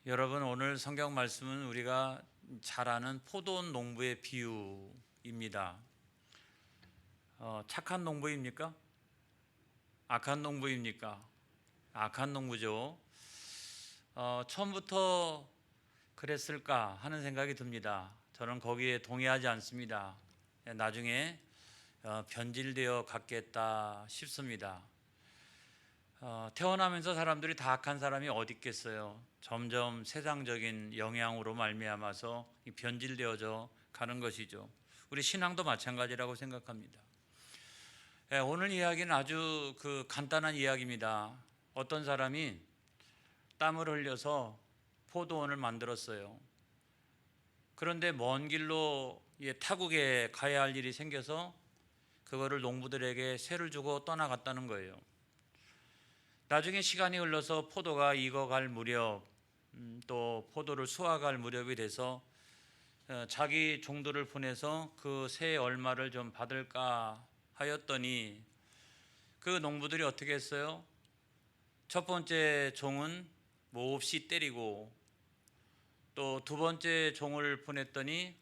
여러분, 오늘 성경 말씀은 우리가 잘 아는 포도원 농부의 비유입니다. 착한 농부입니까? 악한 농부입니까? 악한 농부죠. 처음부터 그랬을까 하는 생각이 듭니다. 저는 거기에 동의하지 않습니다. 나중에 변질되어 갔겠다 싶습니다. 태어나면서 사람들이 다 악한 사람이 어디 있겠어요. 점점 세상적인 영향으로 말미암아서 변질되어져 가는 것이죠. 우리 신앙도 마찬가지라고 생각합니다. 오늘 이야기는 아주 간단한 이야기입니다. 어떤 사람이 땀을 흘려서 포도원을 만들었어요. 그런데 먼 길로 타국에 가야 할 일이 생겨서 그거를 농부들에게 세를 주고 떠나갔다는 거예요. 나중에 시간이 흘러서 포도가 익어갈 무렵, 또 포도를 수확할 무렵이 돼서 자기 종들을 보내서 그 새 얼마를 좀 받을까 하였더니 그 농부들이 어떻게 했어요? 첫 번째 종은 몹시 때리고, 또 두 번째 종을 보냈더니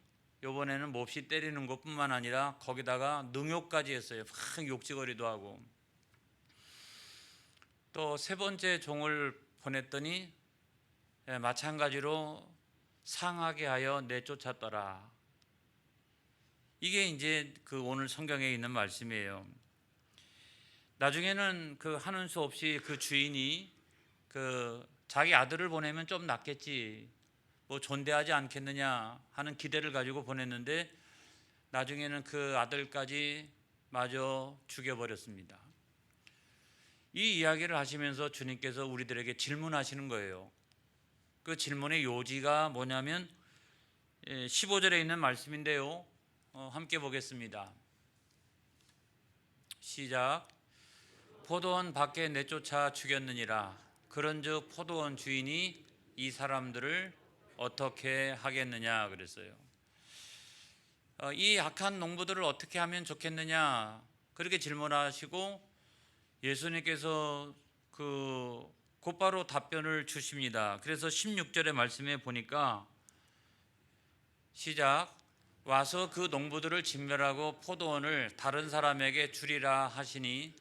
이번에는 몹시 때리는 것뿐만 아니라 거기다가 능욕까지 했어요. 막 욕지거리도 하고. 또 세 번째 종을 보냈더니 마찬가지로 상하게 하여 내쫓았더라. 이게 이제 오늘 성경에 있는 말씀이에요. 나중에는 하는 수 없이 그 주인이 자기 아들을 보내면 좀 낫겠지, 뭐 존대하지 않겠느냐 하는 기대를 가지고 보냈는데 나중에는 그 아들까지 마저 죽여버렸습니다. 이 이야기를 하시면서 주님께서 우리들에게 질문하시는 거예요. 그 질문의 요지가 뭐냐면 15절에 있는 말씀인데요. 함께 보겠습니다. 시작. 포도원 밖에 내쫓아 죽였느니라. 그런즉 포도원 주인이 이 사람들을 어떻게 하겠느냐 그랬어요. 이 악한 농부들을 어떻게 하면 좋겠느냐 그렇게 질문하시고 예수님께서 곧바로 답변을 주십니다. 그래서 16절의 말씀에 보니까 시작. 와서 그 농부들을 진멸하고 포도원을 다른 사람에게 주리라 하시니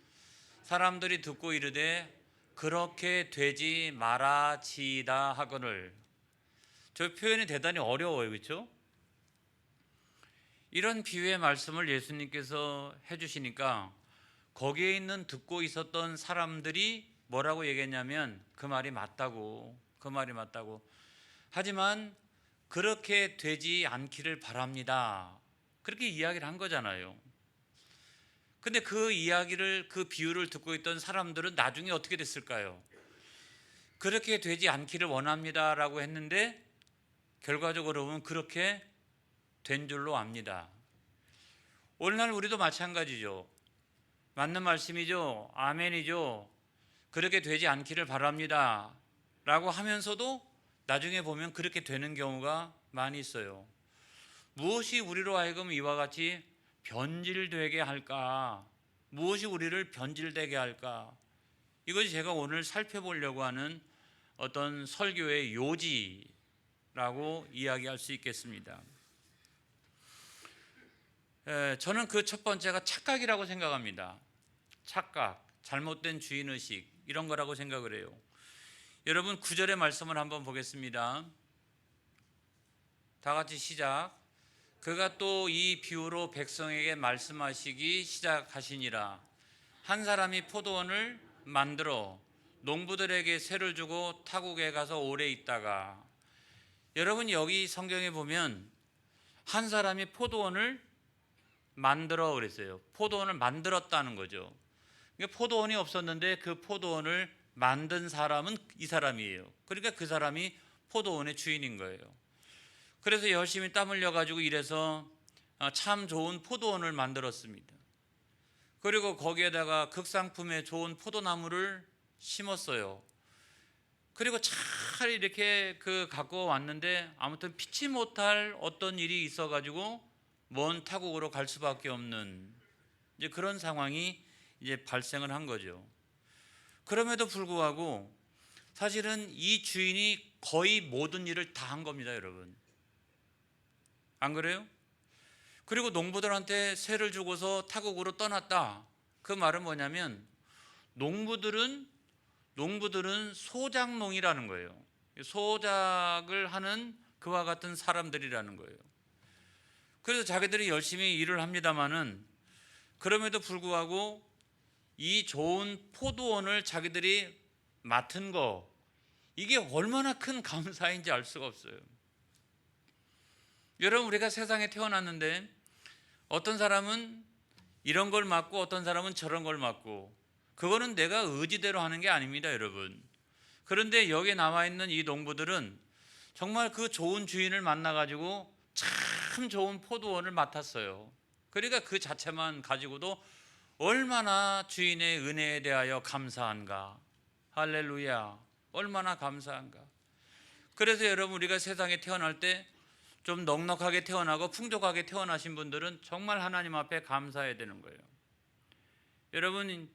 사람들이 듣고 이르되 그렇게 되지 말아지이다 하거늘. 저 표현이 대단히 어려워요, 그렇죠? 이런 비유의 말씀을 예수님께서 해주시니까 거기에 있는 듣고 있었던 사람들이 뭐라고 얘기했냐면 그 말이 맞다고. 하지만 그렇게 되지 않기를 바랍니다. 그렇게 이야기를 한 거잖아요. 근데 그 이야기를, 그 비유를 듣고 있던 사람들은 나중에 어떻게 됐을까요? 그렇게 되지 않기를 원합니다 라고 했는데 결과적으로 보면 그렇게 된 줄로 압니다. 오늘날 우리도 마찬가지죠. 맞는 말씀이죠. 아멘이죠. 그렇게 되지 않기를 바랍니다 라고 하면서도 나중에 보면 그렇게 되는 경우가 많이 있어요. 무엇이 우리로 하여금 이와 같이 변질되게 할까? 무엇이 우리를 변질되게 할까? 이것이 제가 오늘 살펴보려고 하는 어떤 설교의 요지라고 이야기할 수 있겠습니다. 저는 그 첫 번째가 착각이라고 생각합니다. 착각, 잘못된 주인의식 이런 거라고 생각을 해요. 여러분 9절의 말씀을 한번 보겠습니다. 다 같이 시작. 그가 또 이 비유로 백성에게 말씀하시기 시작하시니라. 한 사람이 포도원을 만들어 농부들에게 세를 주고 타국에 가서 오래 있다가, 여러분 여기 성경에 보면 한 사람이 포도원을 만들어 그랬어요. 포도원을 만들었다는 거죠. 포도원이 없었는데 그 포도원을 만든 사람은 이 사람이에요. 그러니까 그 사람이 포도원의 주인인 거예요. 그래서 열심히 땀 흘려가지고 일해서 참 좋은 포도원을 만들었습니다. 그리고 거기에다가 극상품의 좋은 포도나무를 심었어요. 그리고 잘 이렇게 갖고 왔는데 아무튼 피치 못할 어떤 일이 있어가지고 먼 타국으로 갈 수밖에 없는 이제 그런 상황이 이제 발생을 한 거죠. 그럼에도 불구하고 사실은 이 주인이 거의 모든 일을 다 한 겁니다, 여러분. 안 그래요? 그리고 농부들한테 세를 주고서 타국으로 떠났다. 그 말은 뭐냐면 농부들은 소작농이라는 거예요. 소작을 하는 그와 같은 사람들이라는 거예요. 그래서 자기들이 열심히 일을 합니다마는 그럼에도 불구하고 이 좋은 포도원을 자기들이 맡은 거, 이게 얼마나 큰 감사인지 알 수가 없어요. 여러분, 우리가 세상에 태어났는데 어떤 사람은 이런 걸 맡고 어떤 사람은 저런 걸 맡고, 그거는 내가 의지대로 하는 게 아닙니다, 여러분. 그런데 여기에 나와 있는 이 농부들은 정말 그 좋은 주인을 만나가지고 참 좋은 포도원을 맡았어요. 그러니까 그 자체만 가지고도 얼마나 주인의 은혜에 대하여 감사한가. 할렐루야. 얼마나 감사한가. 그래서 여러분, 우리가 세상에 태어날 때 좀 넉넉하게 태어나고 풍족하게 태어나신 분들은 정말 하나님 앞에 감사해야 되는 거예요. 여러분,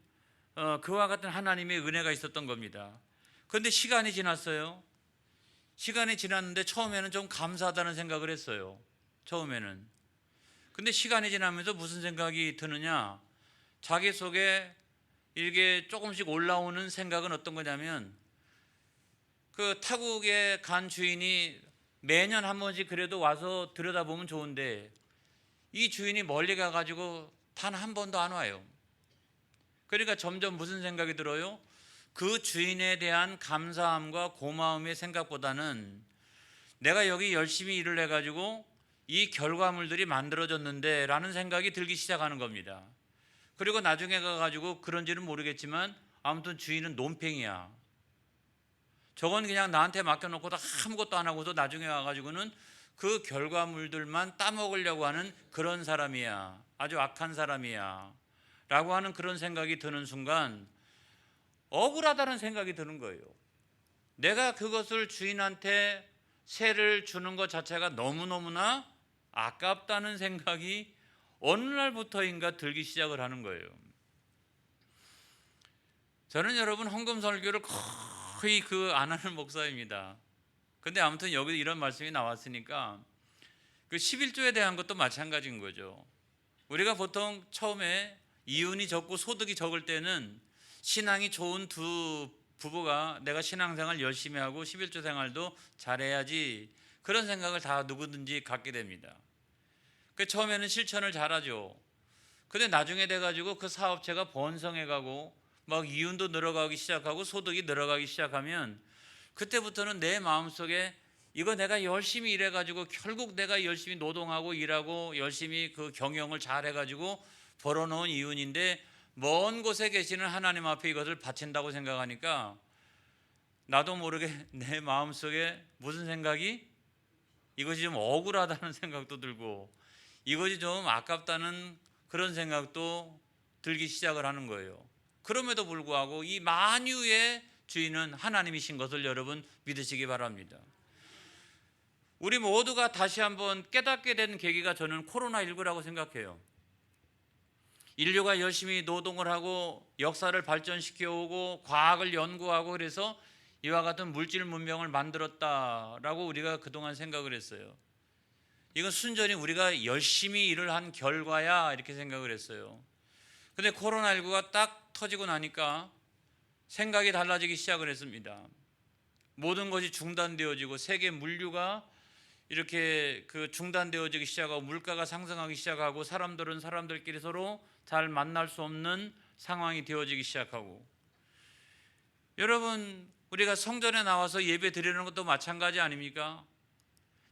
그와 같은 하나님의 은혜가 있었던 겁니다. 그런데 시간이 지났어요. 시간이 지났는데 처음에는 좀 감사하다는 생각을 했어요. 처음에는. 근데 시간이 지나면서 무슨 생각이 드느냐, 자기 속에 이게 조금씩 올라오는 생각은 어떤 거냐면, 그 타국에 간 주인이 매년 한 번씩 그래도 와서 들여다보면 좋은데 이 주인이 멀리 가가지고 단 한 번도 안 와요. 그러니까 점점 무슨 생각이 들어요? 그 주인에 대한 감사함과 고마움의 생각보다는 내가 여기 열심히 일을 해가지고 이 결과물들이 만들어졌는데 라는 생각이 들기 시작하는 겁니다. 그리고 나중에 가가지고 그런지는 모르겠지만 아무튼 주인은 논팽이야. 저건 그냥 나한테 맡겨놓고도 아무것도 안 하고도 나중에 와가지고는 그 결과물들만 따먹으려고 하는 그런 사람이야. 아주 악한 사람이야. 라고 하는 그런 생각이 드는 순간 억울하다는 생각이 드는 거예요. 내가 그것을 주인한테 세를 주는 것 자체가 너무너무나 아깝다는 생각이 어느 날부터인가 들기 시작을 하는 거예요. 저는 여러분 헌금 설교를 거의 안 하는 목사입니다. 근데 아무튼 여기 이런 말씀이 나왔으니까 그 11조에 대한 것도 마찬가지인 거죠. 우리가 보통 처음에 이윤이 적고 소득이 적을 때는 신앙이 좋은 두 부부가 내가 신앙생활 열심히 하고 11조 생활도 잘해야지, 그런 생각을 다 누구든지 갖게 됩니다. 그 처음에는 실천을 잘하죠. 근데 나중에 돼가지고 그 사업체가 번성해가고 막 이윤도 늘어가기 시작하고 소득이 늘어가기 시작하면 그때부터는 내 마음속에 이거 내가 열심히 일해가지고 결국 내가 열심히 노동하고 일하고 열심히 그 경영을 잘해가지고 벌어놓은 이윤인데 먼 곳에 계시는 하나님 앞에 이것을 바친다고 생각하니까 나도 모르게 내 마음속에 무슨 생각이, 이것이 좀 억울하다는 생각도 들고 이것이 좀 아깝다는 그런 생각도 들기 시작을 하는 거예요. 그럼에도 불구하고 이 만유의 주인은 하나님이신 것을 여러분 믿으시기 바랍니다. 우리 모두가 다시 한번 깨닫게 된 계기가 저는 코로나19라고 생각해요. 인류가 열심히 노동을 하고 역사를 발전시켜 오고 과학을 연구하고 그래서 이와 같은 물질 문명을 만들었다라고 우리가 그동안 생각을 했어요. 이건 순전히 우리가 열심히 일을 한 결과야 이렇게 생각을 했어요. 근데 코로나19가 딱 터지고 나니까 생각이 달라지기 시작을 했습니다. 모든 것이 중단되어지고 세계 물류가 이렇게 중단되어지기 시작하고 물가가 상승하기 시작하고 사람들은 사람들끼리 서로 잘 만날 수 없는 상황이 되어지기 시작하고, 여러분 우리가 성전에 나와서 예배 드리는 것도 마찬가지 아닙니까?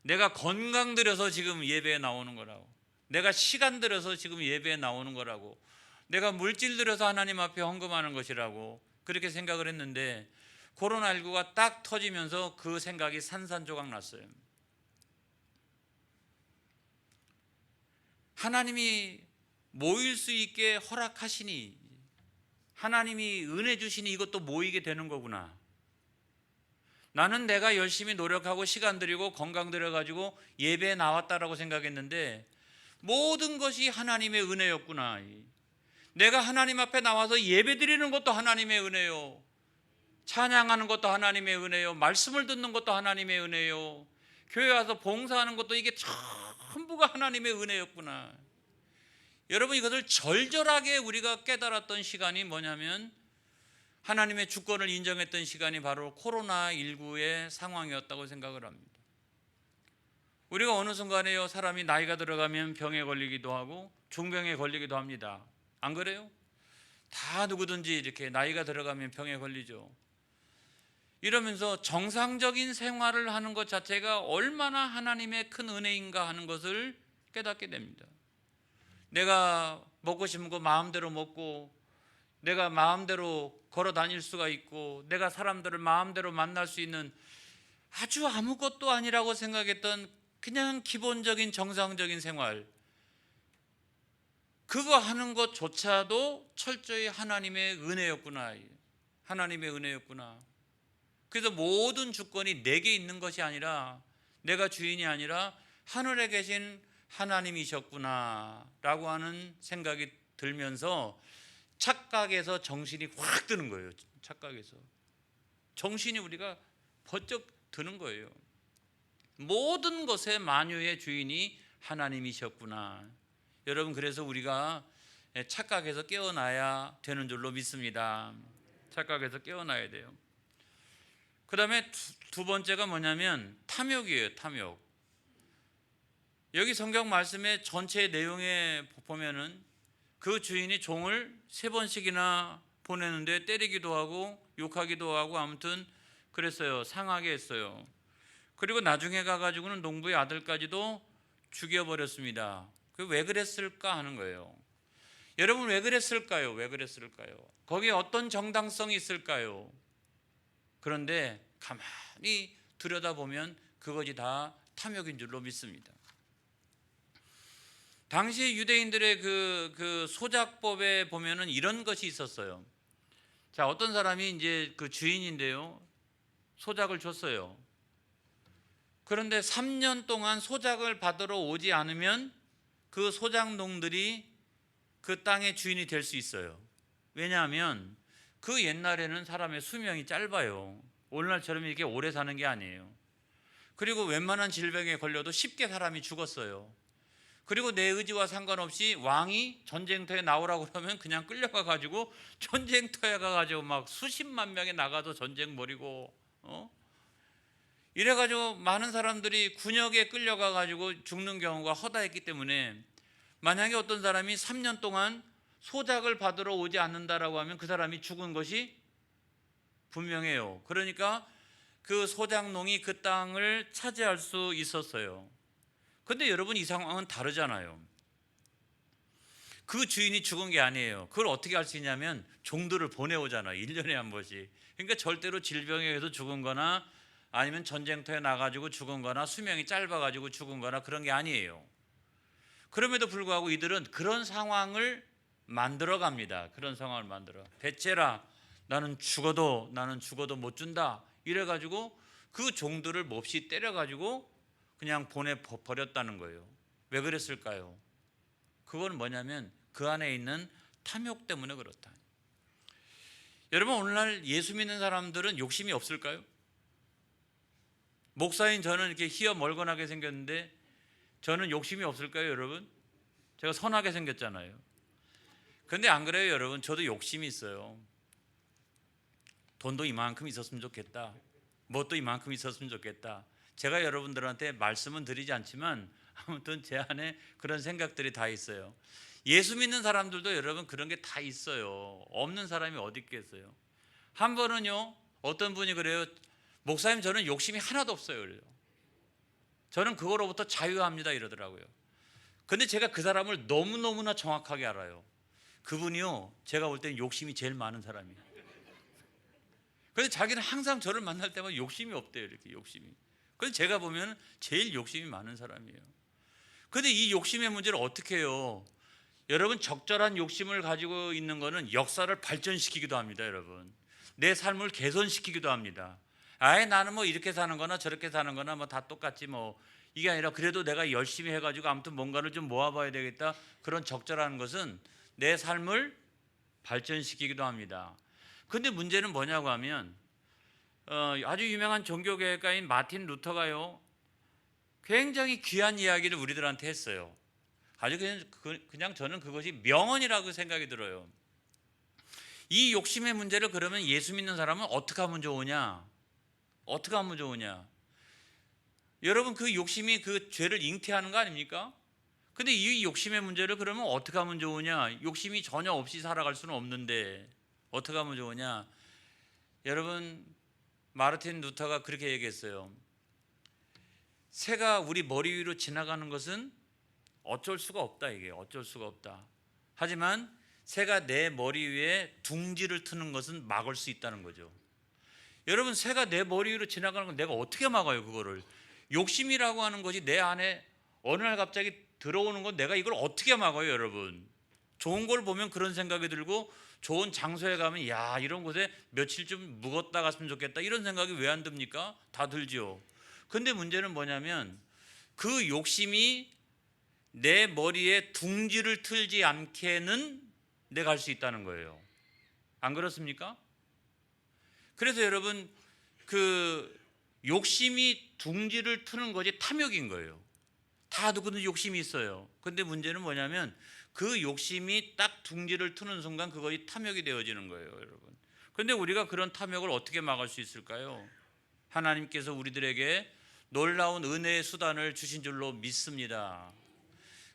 내가 건강 들여서 지금 예배에 나오는 거라고, 내가 시간 들여서 지금 예배에 나오는 거라고, 내가 물질 들여서 하나님 앞에 헌금하는 것이라고 그렇게 생각을 했는데 코로나19가 딱 터지면서 그 생각이 산산조각 났어요. 하나님이 모일 수 있게 허락하시니, 하나님이 은혜 주시니 이것도 모이게 되는 거구나. 나는 내가 열심히 노력하고 시간 들이고 건강 들여가지고 예배에 나왔다라고 생각했는데 모든 것이 하나님의 은혜였구나. 내가 하나님 앞에 나와서 예배 드리는 것도 하나님의 은혜요. 찬양하는 것도 하나님의 은혜요. 말씀을 듣는 것도 하나님의 은혜요. 교회 와서 봉사하는 것도 이게 전부가 하나님의 은혜였구나. 여러분, 이것을 절절하게 우리가 깨달았던 시간이 뭐냐면 하나님의 주권을 인정했던 시간이 바로 코로나19의 상황이었다고 생각을 합니다. 우리가 어느 순간에요, 사람이 나이가 들어가면 병에 걸리기도 하고 중병에 걸리기도 합니다. 안 그래요? 다 누구든지 이렇게 나이가 들어가면 병에 걸리죠. 이러면서 정상적인 생활을 하는 것 자체가 얼마나 하나님의 큰 은혜인가 하는 것을 깨닫게 됩니다. 내가 먹고 싶은 거 마음대로 먹고, 내가 마음대로 걸어 다닐 수가 있고, 내가 사람들을 마음대로 만날 수 있는 아주 아무것도 아니라고 생각했던 그냥 기본적인 정상적인 생활, 그거 하는 것조차도 철저히 하나님의 은혜였구나. 하나님의 은혜였구나. 그래서 모든 주권이 내게 있는 것이 아니라, 내가 주인이 아니라 하늘에 계신 하나님이셨구나 라고 하는 생각이 들면서 착각에서 정신이 확 드는 거예요. 착각에서 정신이 우리가 번쩍 드는 거예요. 모든 것의 만유의 주인이 하나님이셨구나. 여러분, 그래서 우리가 착각에서 깨어나야 되는 줄로 믿습니다. 착각에서 깨어나야 돼요. 그 다음에 두 번째가 뭐냐면 탐욕이에요. 탐욕. 여기 성경 말씀의 전체 내용에 보면은 그 주인이 종을 3번씩이나 보내는데 때리기도 하고 욕하기도 하고 아무튼 그랬어요. 상하게 했어요. 그리고 나중에 가가지고는 농부의 아들까지도 죽여버렸습니다. 그 왜 그랬을까 하는 거예요. 여러분, 왜 그랬을까요? 왜 그랬을까요? 거기에 어떤 정당성이 있을까요? 그런데 가만히 들여다보면 그것이 다 탐욕인 줄로 믿습니다. 당시 유대인들의 그 소작법에 보면은 이런 것이 있었어요. 자, 어떤 사람이 이제 그 주인인데요, 소작을 줬어요. 그런데 3년 동안 소작을 받으러 오지 않으면 그 소작농들이 그 땅의 주인이 될 수 있어요. 왜냐하면 그 옛날에는 사람의 수명이 짧아요. 오늘날처럼 이렇게 오래 사는 게 아니에요. 그리고 웬만한 질병에 걸려도 쉽게 사람이 죽었어요. 그리고 내 의지와 상관없이 왕이 전쟁터에 나오라고 그러면 그냥 끌려가 가지고 전쟁터에 가가지고 막 수십만 명이 나가도 전쟁 벌이고, 이래가지고 많은 사람들이 군역에 끌려가 가지고 죽는 경우가 허다했기 때문에, 만약에 어떤 사람이 3년 동안 소작을 받으러 오지 않는다라고 하면 그 사람이 죽은 것이 분명해요. 그러니까 그 소작농이 그 땅을 차지할 수 있었어요. 근데 여러분, 이 상황은 다르잖아요. 그 주인이 죽은 게 아니에요. 그걸 어떻게 할 수 있냐면 종들을 보내오잖아요. 1년에 한 번씩. 그러니까 절대로 질병에 의해서 죽은 거나 아니면 전쟁터에 나가지고 죽은 거나 수명이 짧아가지고 죽은 거나 그런 게 아니에요. 그럼에도 불구하고 이들은 그런 상황을 만들어 갑니다. 그런 상황을 만들어. 대체라, 나는 죽어도 못 준다. 이래가지고 그 종들을 몹시 때려가지고 그냥 보내버렸다는 거예요. 왜 그랬을까요? 그건 뭐냐면 그 안에 있는 탐욕 때문에 그렇다. 여러분, 오늘날 예수 믿는 사람들은 욕심이 없을까요? 목사인 저는 이렇게 희어 멀건하게 생겼는데 저는 욕심이 없을까요, 여러분? 제가 선하게 생겼잖아요. 근데 안 그래요, 여러분? 저도 욕심이 있어요. 돈도 이만큼 있었으면 좋겠다. 뭣도 이만큼 있었으면 좋겠다. 제가 여러분들한테 말씀은 드리지 않지만 아무튼 제 안에 그런 생각들이 다 있어요. 예수 믿는 사람들도 여러분 그런 게 다 있어요. 없는 사람이 어디 있겠어요. 한 번은요, 어떤 분이 그래요. 목사님, 저는 욕심이 하나도 없어요. 그래요. 저는 그거로부터 자유합니다 이러더라고요. 근데 제가 그 사람을 너무너무나 정확하게 알아요. 그분이요, 제가 볼 때는 욕심이 제일 많은 사람이에요. 그런데 자기는 항상 저를 만날 때마다 욕심이 없대요. 이렇게 욕심이. 그래서 제가 보면 제일 욕심이 많은 사람이에요. 그런데 이 욕심의 문제를 어떻게 해요? 여러분, 적절한 욕심을 가지고 있는 것은 역사를 발전시키기도 합니다. 여러분, 내 삶을 개선시키기도 합니다. 아예 나는 뭐 이렇게 사는 거나 저렇게 사는 거나 뭐 다 똑같지 뭐, 이게 아니라 그래도 내가 열심히 해가지고 아무튼 뭔가를 좀 모아봐야 되겠다. 그런 적절한 것은 내 삶을 발전시키기도 합니다. 근데 문제는 뭐냐고 하면 아주 유명한 종교개혁가인 마틴 루터가요, 굉장히 귀한 이야기를 우리들한테 했어요. 아주 그냥 저는 그것이 명언이라고 생각이 들어요. 이 욕심의 문제를 그러면 예수 믿는 사람은 어떻게 하면 좋으냐? 어떻게 하면 좋으냐? 여러분, 그 욕심이 그 죄를 잉태하는 거 아닙니까? 근데 이 욕심의 문제를 그러면 어떻게 하면 좋으냐? 욕심이 전혀 없이 살아갈 수는 없는데 어떻게 하면 좋으냐? 여러분, 마르틴 루터가 그렇게 얘기했어요. 새가 우리 머리 위로 지나가는 것은 어쩔 수가 없다. 이게 어쩔 수가 없다. 하지만 새가 내 머리 위에 둥지를 트는 것은 막을 수 있다는 거죠. 여러분, 새가 내 머리 위로 지나가는 건 내가 어떻게 막아요? 그거를. 욕심이라고 하는 것이 내 안에 어느 날 갑자기 들어오는 건 내가 이걸 어떻게 막아요? 여러분, 좋은 걸 보면 그런 생각이 들고, 좋은 장소에 가면 야, 이런 곳에 며칠 좀 묵었다 갔으면 좋겠다, 이런 생각이 왜 안 듭니까? 다 들죠. 근데 문제는 뭐냐면 그 욕심이 내 머리에 둥지를 틀지 않게는 내가 할 수 있다는 거예요. 안 그렇습니까? 그래서 여러분, 그 욕심이 둥지를 트는 것이 탐욕인 거예요. 다 누구든 욕심이 있어요. 근데 문제는 뭐냐면 그 욕심이 딱 둥지를 트는 순간 그것이 탐욕이 되어지는 거예요, 여러분. 그런데 우리가 그런 탐욕을 어떻게 막을 수 있을까요? 하나님께서 우리들에게 놀라운 은혜의 수단을 주신 줄로 믿습니다.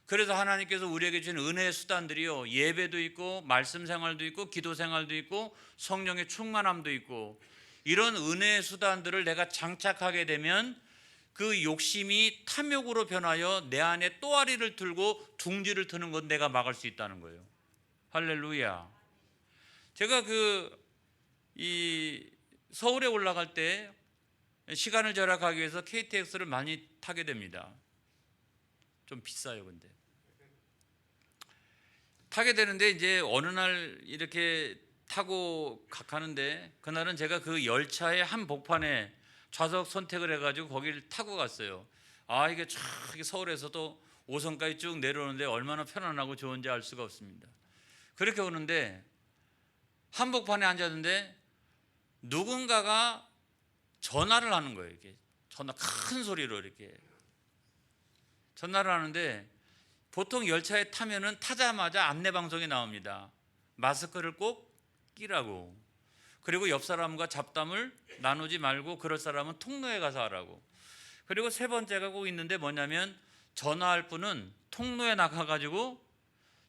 그래서 하나님께서 우리에게 주신 은혜의 수단들이요, 예배도 있고 말씀 생활도 있고 기도 생활도 있고 성령의 충만함도 있고, 이런 은혜의 수단들을 내가 장착하게 되면 그 욕심이 탐욕으로 변하여 내 안에 또아리를 들고 둥지를 트는 건 내가 막을 수 있다는 거예요. 할렐루야. 제가 서울에 올라갈 때 시간을 절약하기 위해서 KTX를 많이 타게 됩니다. 좀 비싸요. 근데 타게 되는데 이제 어느 날 이렇게 타고 가는데, 그날은 제가 그 열차의 한 복판에 좌석 선택을 해가지고 거기를 타고 갔어요. 아, 이게 쫙 서울에서도 5선까지 쭉 내려오는데 얼마나 편안하고 좋은지 알 수가 없습니다. 그렇게 오는데 한복판에 앉았는데 누군가가 전화를 하는 거예요. 이렇게 전화 큰 소리로 이렇게 전화를 하는데, 보통 열차에 타면은 타자마자 안내 방송이 나옵니다. 마스크를 꼭 끼라고. 그리고 옆 사람과 잡담을 나누지 말고 그럴 사람은 통로에 가서 하라고. 그리고 세 번째가 꼭 있는데 뭐냐면, 전화할 분은 통로에 나가가지고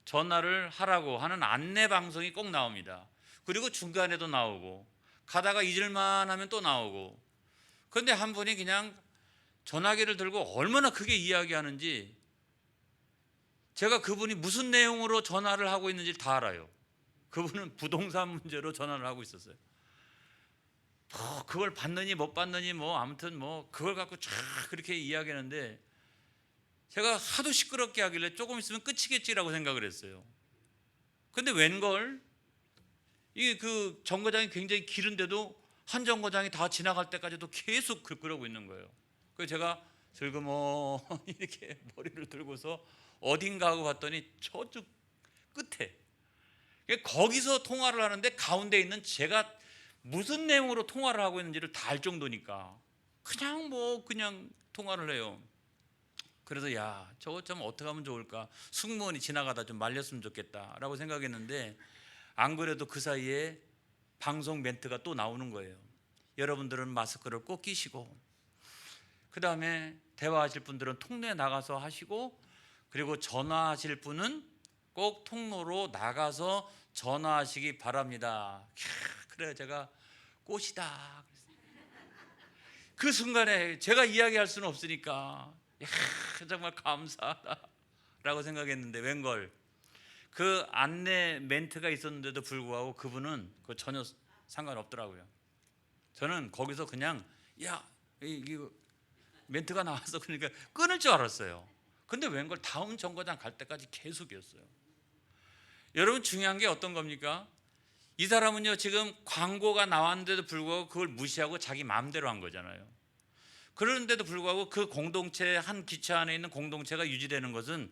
전화를 하라고 하는 안내 방송이 꼭 나옵니다. 그리고 중간에도 나오고 가다가 잊을만 하면 또 나오고. 그런데 한 분이 그냥 전화기를 들고 얼마나 크게 이야기하는지, 제가 그분이 무슨 내용으로 전화를 하고 있는지 다 알아요. 그분은 부동산 문제로 전화를 하고 있었어요. 그걸 받느니 못 받느니 아무튼 그걸 갖고 쫙 그렇게 이야기하는데, 제가 하도 시끄럽게 하길래 조금 있으면 끝이겠지라고 생각을 했어요. 근데 웬걸 이게 그 정거장이 굉장히 길은데도 한 정거장이 다 지나갈 때까지도 계속 그러고 있는 거예요. 그래서 제가 슬그머 이렇게 머리를 들고서 어딘가 하고 봤더니 저쪽 끝에, 거기서 통화를 하는데 가운데 있는 제가 무슨 내용으로 통화를 하고 있는지를 다 알 정도니까 그냥 통화를 해요. 그래서 야, 저거 좀 어떻게 하면 좋을까, 승무원이 지나가다 좀 말렸으면 좋겠다라고 생각했는데, 안 그래도 그 사이에 방송 멘트가 또 나오는 거예요. 여러분들은 마스크를 꼭 끼시고, 그 다음에 대화하실 분들은 통로에 나가서 하시고, 그리고 전화하실 분은 꼭 통로로 나가서 전화하시기 바랍니다. 그래요. 제가 꽃이다. 그 순간에 제가 이야기할 수는 없으니까 정말 감사하다라고 생각했는데, 웬걸 그 안내 멘트가 있었는데도 불구하고 그분은 그거 전혀 상관없더라고요. 저는 거기서 그냥 이거 멘트가 나와서 그러니까 끊을 줄 알았어요. 근데 웬걸 다음 정거장 갈 때까지 계속이었어요. 여러분, 중요한 게 어떤 겁니까? 이 사람은요, 지금 광고가 나왔는데도 불구하고 그걸 무시하고 자기 마음대로 한 거잖아요. 그런데도 불구하고 그 공동체, 한 기차 안에 있는 공동체가 유지되는 것은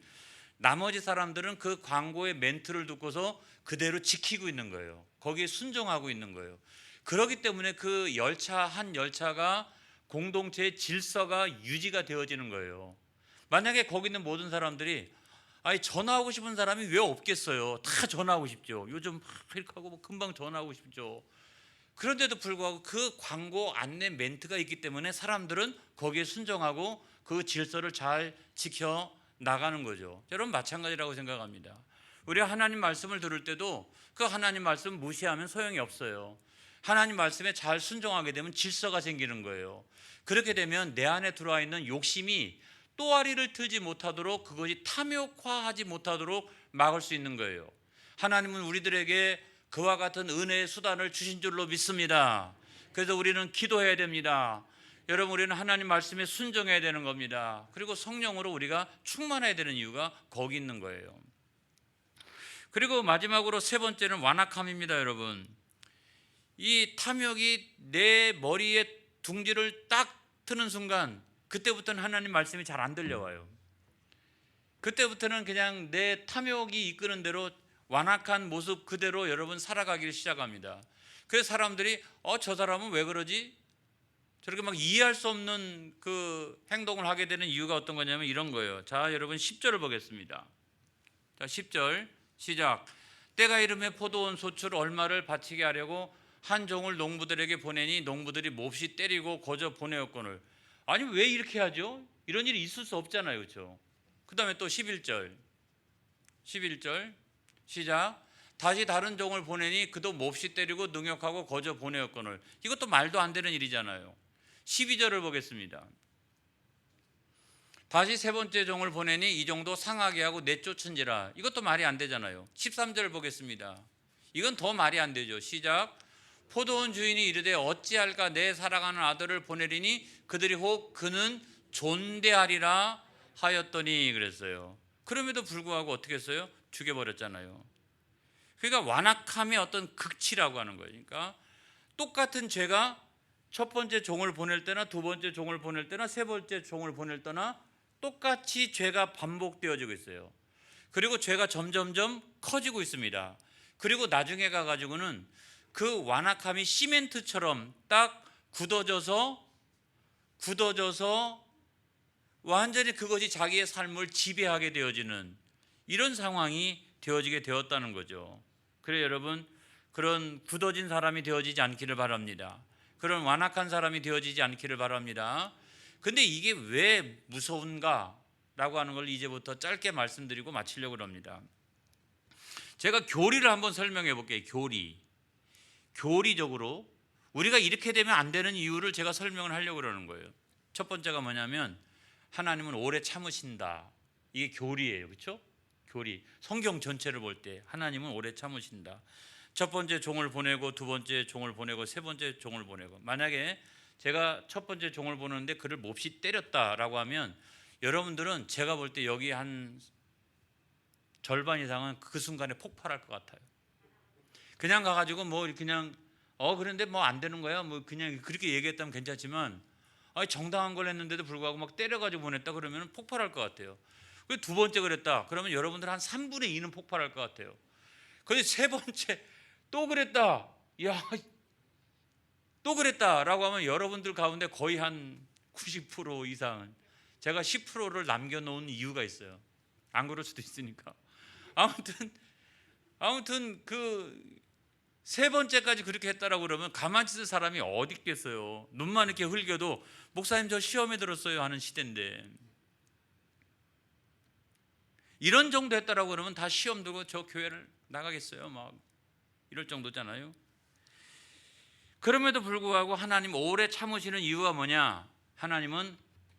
나머지 사람들은 그 광고의 멘트를 듣고서 그대로 지키고 있는 거예요. 거기에 순종하고 있는 거예요. 그렇기 때문에 그 열차 한 열차가 공동체의 질서가 유지가 되어지는 거예요. 만약에 거기 있는 모든 사람들이 아니 전화하고 싶은 사람이 왜 없겠어요? 다 전화하고 싶죠. 요즘 이렇게 하고 뭐 금방 전화하고 싶죠. 그런데도 불구하고 그 광고 안내 멘트가 있기 때문에 사람들은 거기에 순종하고 그 질서를 잘 지켜 나가는 거죠. 여러분 마찬가지라고 생각합니다. 우리가 하나님 말씀을 들을 때도 그 하나님 말씀 무시하면 소용이 없어요. 하나님 말씀에 잘 순종하게 되면 질서가 생기는 거예요. 그렇게 되면 내 안에 들어와 있는 욕심이 또아리를 틀지 못하도록, 그것이 탐욕화하지 못하도록 막을 수 있는 거예요. 하나님은 우리들에게 그와 같은 은혜의 수단을 주신 줄로 믿습니다. 그래서 우리는 기도해야 됩니다. 여러분, 우리는 하나님 말씀에 순종해야 되는 겁니다. 그리고 성령으로 우리가 충만해야 되는 이유가 거기 있는 거예요. 그리고 마지막으로 세 번째는 완악함입니다. 여러분, 이 탐욕이 내 머리에 둥지를 딱 트는 순간, 그때부터는 하나님 말씀이 잘 안 들려와요. 그때부터는 그냥 내 탐욕이 이끄는 대로 완악한 모습 그대로 여러분 살아가기를 시작합니다. 그래서 사람들이 저 사람은 왜 그러지? 저렇게 막 이해할 수 없는 그 행동을 하게 되는 이유가 어떤 거냐면 이런 거예요. 자, 여러분 10절을 보겠습니다. 자, 10절 시작. 때가 이르매 포도원 소출 얼마를 바치게 하려고 한 종을 농부들에게 보내니 농부들이 몹시 때리고 거저 보내었거늘. 아니 왜 이렇게 하죠? 이런 일이 있을 수 없잖아요. 그렇죠? 그 다음에 또 11절 시작. 다시 다른 종을 보내니 그도 몹시 때리고 능욕하고 거저 보내었거늘. 이것도 말도 안 되는 일이잖아요. 12절을 보겠습니다. 다시 세 번째 종을 보내니 이 종도 상하게 하고 내쫓은지라. 이것도 말이 안 되잖아요. 13절 보겠습니다. 이건 더 말이 안 되죠. 시작. 포도원 주인이 이르되 어찌할까 내 사랑하는 아들을 보내리니 그들이 혹 그는 존대하리라 하였더니 그랬어요. 그럼에도 불구하고 어떻게 했어요? 죽여버렸잖아요. 그러니까 완악함의 어떤 극치라고 하는 거예요. 그러니까 똑같은 죄가 첫 번째 종을 보낼 때나 두 번째 종을 보낼 때나 세 번째 종을 보낼 때나 똑같이 죄가 반복되어지고 있어요. 그리고 죄가 점점점 커지고 있습니다. 그리고 나중에 가가지고는 그 완악함이 시멘트처럼 딱 굳어져서 완전히 그것이 자기의 삶을 지배하게 되어지는 이런 상황이 되어지게 되었다는 거죠. 그래 여러분, 그런 굳어진 사람이 되어지지 않기를 바랍니다. 그런 완악한 사람이 되어지지 않기를 바랍니다. 근데 이게 왜 무서운가 라고 하는 걸 이제부터 짧게 말씀드리고 마치려고 합니다. 제가 교리를 한번 설명해 볼게요. 교리적으로 우리가 이렇게 되면 안 되는 이유를 제가 설명을 하려고 그러는 거예요. 첫 번째가 뭐냐면 하나님은 오래 참으신다. 이게 교리예요. 그렇죠? 교리. 성경 전체를 볼 때 하나님은 오래 참으신다. 첫 번째 종을 보내고 두 번째 종을 보내고 세 번째 종을 보내고, 만약에 제가 첫 번째 종을 보내는데 그를 몹시 때렸다라고 하면 여러분들은 제가 볼 때 여기 한 절반 이상은 그 순간에 폭발할 것 같아요. 그냥 가가지고 뭐 그냥 그런데 뭐 안 되는 거야 뭐 그냥 그렇게 얘기했다면 괜찮지만 정당한 걸 했는데도 불구하고 막 때려가지고 보냈다 그러면 폭발할 것 같아요. 그 두 번째 그랬다 그러면 여러분들 한 3분의 2는 폭발할 것 같아요. 근데 세 번째 또 그랬다, 야 또 그랬다라고 하면 여러분들 가운데 거의 한 90% 이상은, 제가 10%를 남겨놓은 이유가 있어요. 안 그럴 수도 있으니까. 아무튼 그 세 번째까지 그렇게 했다라고 그러면 가만히 있을 사람이 어디 있겠어요. 눈만 이렇게 흘겨도 목사님 저 시험에 들었어요 하는 시대인데, 이런 정도 했다라고 그러면 다 시험 들고 저 교회를 나가겠어요 막 이럴 정도잖아요. 그럼에도 불구하고 하나님 오래 참으시는 이유가 뭐냐? 하나님은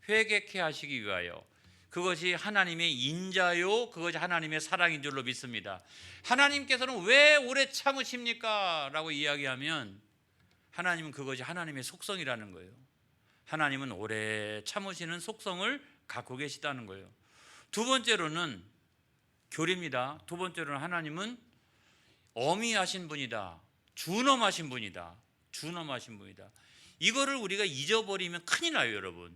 회개케 하시기 위하여. 그것이 하나님의 인자요, 그것이 하나님의 사랑인 줄로 믿습니다. 하나님께서는 왜 오래 참으십니까? 라고 이야기하면 하나님은 그것이 하나님의 속성이라는 거예요. 하나님은 오래 참으시는 속성을 갖고 계시다는 거예요. 두 번째로는 교리입니다. 두 번째로는 하나님은 어미하신 분이다. 준엄하신 분이다. 이거를 우리가 잊어버리면 큰일 나요, 여러분.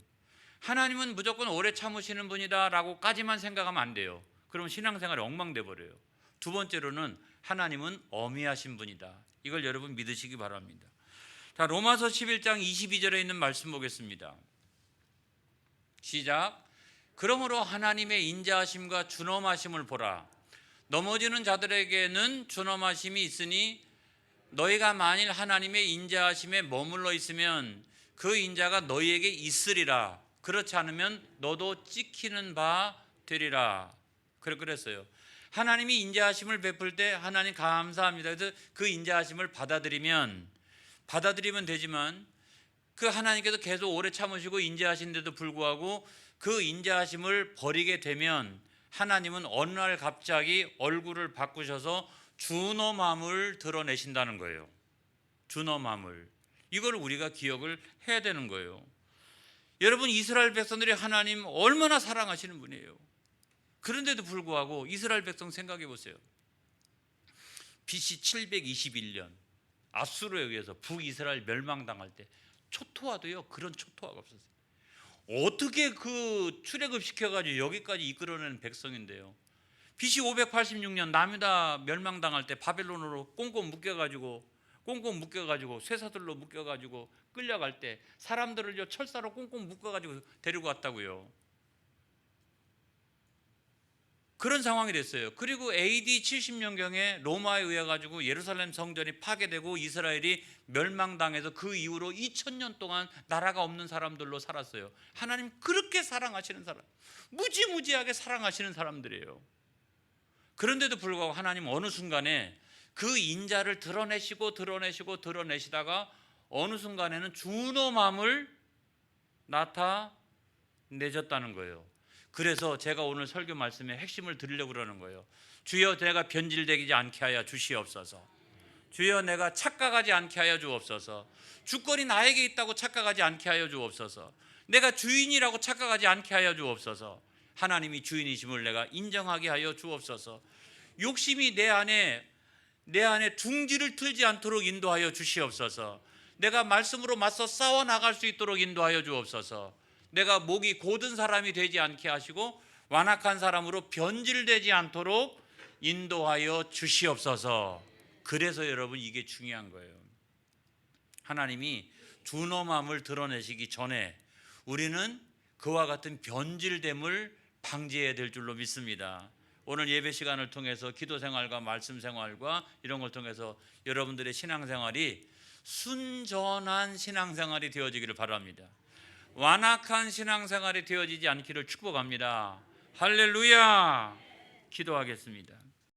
하나님은 무조건 오래 참으시는 분이다 라고까지만 생각하면 안 돼요. 그러면 신앙생활이 엉망돼 버려요. 두 번째로는 하나님은 어미하신 분이다. 이걸 여러분 믿으시기 바랍니다. 자, 로마서 11장 22절에 있는 말씀 보겠습니다. 시작. 그러므로 하나님의 인자하심과 준엄하심을 보라. 넘어지는 자들에게는 준엄하심이 있으니 너희가 만일 하나님의 인자하심에 머물러 있으면 그 인자가 너희에게 있으리라. 그렇지 않으면 너도 찍히는 바 되리라. 그랬어요. 하나님이 인자하심을 베풀 때 하나님 감사합니다. 그래서 그 인자하심을 받아들이면 되지만 그 하나님께서 계속 오래 참으시고 인자하신데도 불구하고 그 인자하심을 버리게 되면 하나님은 어느 날 갑자기 얼굴을 바꾸셔서 준엄함을 드러내신다는 거예요. 준엄함을. 이걸 우리가 기억을 해야 되는 거예요. 여러분, 이스라엘 백성들이 하나님 얼마나 사랑하시는 분이에요. 그런데도 불구하고 이스라엘 백성 생각해 보세요. BC 721년 아수르에 의해서 북이스라엘 멸망당할 때 초토화도요, 그런 초토화가 없었어요. 어떻게 그 출애굽 시켜가지고 여기까지 이끌어내는 백성인데요. BC 586년 남유다 멸망당할 때 바벨론으로 꽁꽁 묶여가지고 쇠사들로 묶여가지고 끌려갈 때 사람들을 철사로 꽁꽁 묶어가지고 데리고 왔다고요. 그런 상황이 됐어요. 그리고 AD 70년경에 로마에 의해 가지고 예루살렘 성전이 파괴되고 이스라엘이 멸망당해서 그 이후로 2000년 동안 나라가 없는 사람들로 살았어요. 하나님 그렇게 사랑하시는 사람, 무지무지하게 사랑하시는 사람들이에요. 그런데도 불구하고 하나님 어느 순간에 그 인자를 드러내시다가 어느 순간에는 준엄함을 나타내셨다는 거예요. 그래서 제가 오늘 설교 말씀의 핵심을 드리려고 그러는 거예요. 주여, 내가 변질되지 않게 하여 주시옵소서. 주여, 내가 착각하지 않게 하여 주옵소서. 주권이 나에게 있다고 착각하지 않게 하여 주옵소서. 내가 주인이라고 착각하지 않게 하여 주옵소서. 하나님이 주인이심을 내가 인정하게 하여 주옵소서. 욕심이 내 안에 둥지를 틀지 않도록 인도하여 주시옵소서. 내가 말씀으로 맞서 싸워 나갈 수 있도록 인도하여 주옵소서. 내가 목이 곧은 사람이 되지 않게 하시고 완악한 사람으로 변질되지 않도록 인도하여 주시옵소서. 그래서 여러분, 이게 중요한 거예요. 하나님이 준엄함을 드러내시기 전에 우리는 그와 같은 변질됨을 방지해야 될 줄로 믿습니다. 오늘 예배 시간을 통해서 기도 생활과 말씀 생활과 이런 걸 통해서 여러분들의 신앙생활이 순전한 신앙생활이 되어지기를 바랍니다. 완악한 신앙생활이 되어지지 않기를 축복합니다. 할렐루야. 기도하겠습니다.